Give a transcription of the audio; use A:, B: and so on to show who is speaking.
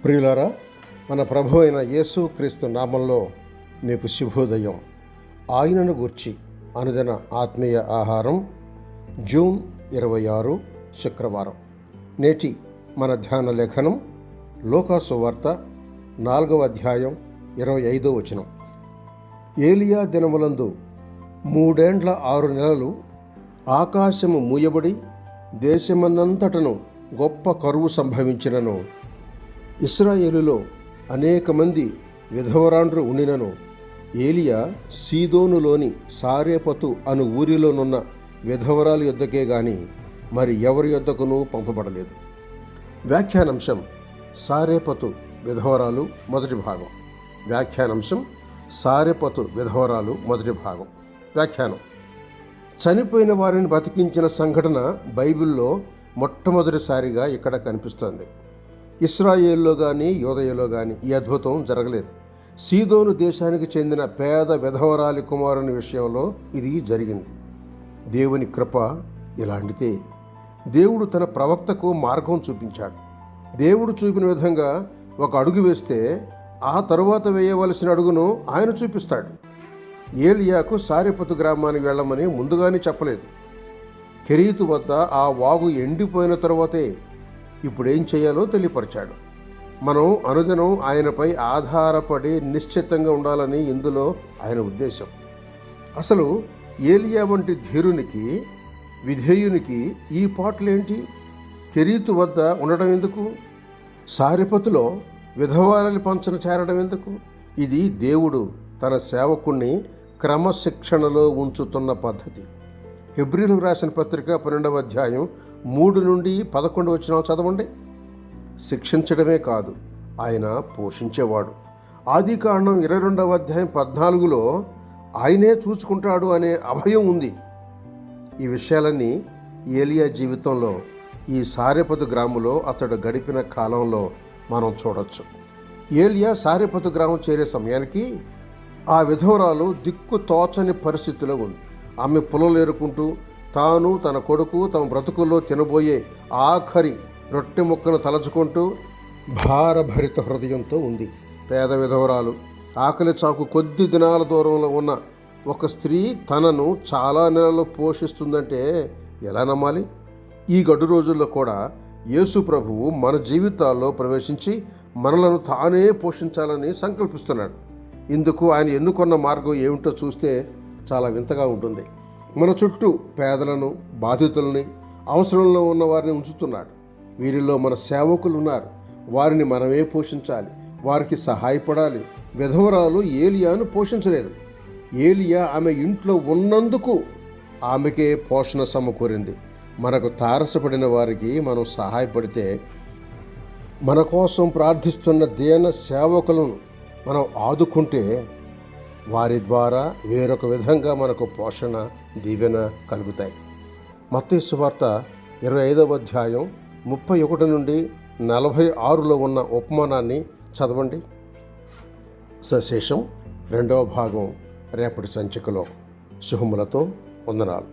A: ప్రియులారా, మన ప్రభు అయిన యేసు క్రీస్తు నామంలో మీకు శుభోదయం. ఆయనను గూర్చి అనుదిన ఆత్మీయ ఆహారం, జూన్ 26 శుక్రవారం. నేటి మన ధ్యాన లేఖనం లూకాసు వార్త 4వ అధ్యాయం 25వ వచనం. ఏలియా దినములందు 3 ఏండ్ల 6 నెలలు ఆకాశము మూయబడి దేశమందంతటను గొప్ప కరువు సంభవించినను, ఇశ్రాయేలులో అనేక మంది విధవరాండ్రు ఉండినను, ఏలియా సీదోనులోని సారేపతు అను ఊరిలోనున్న విధవరాలు యొద్దకే గాని మరి ఎవరి యొద్దకునూ పంపబడలేదు. వ్యాఖ్యానాంశం సారేపతు విధవరాలు మొదటి భాగం. వ్యాఖ్యానాంశం సారేపతు విధవరాలు మొదటి భాగం. వ్యాఖ్యానం: చనిపోయిన వారిని బతికించిన సంఘటన బైబిల్లో మొట్టమొదటిసారిగా ఇక్కడ కనిపిస్తోంది. ఇశ్రాయేల్లో కానీ యూదయలో కానీ ఈ అద్భుతం జరగలేదు. సీదోను దేశానికి చెందిన పేద విధవరాలి కుమారుని విషయంలో ఇది జరిగింది. దేవుని కృప ఇలాంటిదే. దేవుడు తన ప్రవక్తకు మార్గం చూపించాడు. దేవుడు చూపిన విధంగా ఒక అడుగు వేస్తే ఆ తరువాత వేయవలసిన అడుగును ఆయన చూపిస్తాడు. ఏలియాకు సారెపతు గ్రామానికి వెళ్ళమని ముందుగానే చెప్పలేదు. కెరీతు వద్ద ఆ వాగు ఎండిపోయిన తరువాతే ఇప్పుడేం చేయాలో తెలియపరిచాడు. మనం అనుదినం ఆయనపై ఆధారపడి నిశ్చితంగా ఉండాలని ఇందులో ఆయన ఉద్దేశం. అసలు ఏలియా వంటి ధీరునికి, విధేయునికి ఈ పాటలేంటి? కెరీతు వద్ద ఉండడం ఎందుకు? సారెపతులో విధవరాలి పంచన చేరడం ఎందుకు? ఇది దేవుడు తన సేవకుణ్ణి క్రమశిక్షణలో ఉంచుతున్న పద్ధతి. హెబ్రీయులకు రాసిన పత్రిక 12వ అధ్యాయం 3 నుండి 11 వచనాలు చదవండి. శిక్షించడమే కాదు, ఆయన పోషించేవాడు. ఆదికాండం 22వ అధ్యాయం 14లో ఆయనే చూసుకుంటాడు అనే అభయం ఉంది. ఈ విషయాలన్నీ ఏలియా జీవితంలో, ఈ సారెపతు గ్రామంలో అతడు గడిపిన కాలంలో మనం చూడొచ్చు. ఏలియా సారెపతు గ్రామం చేరే సమయానికి ఆ విధవరాలు దిక్కు తోచని పరిస్థితిలో ఉంది. ఆమె పొలం ఏరుకుంటూ తాను, తన కొడుకు తమ బ్రతుకుల్లో తినబోయే ఆఖరి రొట్టె ముక్కను తలచుకుంటూ భారభరిత హృదయంతో ఉంది. పేద విధవరాలు. ఆకలి చాకు కొద్ది దినాల దూరంలో ఉన్న ఒక స్త్రీ తనను చాలా నెలలు పోషిస్తుందంటే ఎలా నమ్మాలి? ఈ గడ్డు రోజుల్లో కూడా యేసు ప్రభువు మన జీవితాల్లో ప్రవేశించి మనలను తానే పోషించాలని సంకల్పిస్తున్నాడు. ఇందుకు ఆయన ఎన్నుకొన్న మార్గం ఏమిటో చూస్తే చాలా వింతగా ఉంటుంది. మన చుట్టూ పేదలను, బాధితులని, అవసరంలో ఉన్న వారిని ఉంచుతున్నాడు. వీరిలో మన సేవకులు ఉన్నారు. వారిని మనమే పోషించాలి, వారికి సహాయపడాలి. విధవరాలు ఏలియాను పోషించలేదు. ఏలియా ఆమె ఇంట్లో ఉన్నందుకు ఆమెకే పోషణ సమకూరింది. మనకు తారసపడిన వారికి మనం సహాయపడితే, మన కోసం ప్రార్థిస్తున్న దీన సేవకులను మనం ఆదుకుంటే, వారి ద్వారా వేరొక విధంగా మనకు పోషణ, దీవెన కలుగుతాయి. మత్తయి సువార్త 25వ అధ్యాయం 31 నుండి 46లో ఉన్న ఉపమానాన్ని చదవండి. సశేషం 2వ భాగం రేపటి సంచికలో. శుభములతో వందనాలు.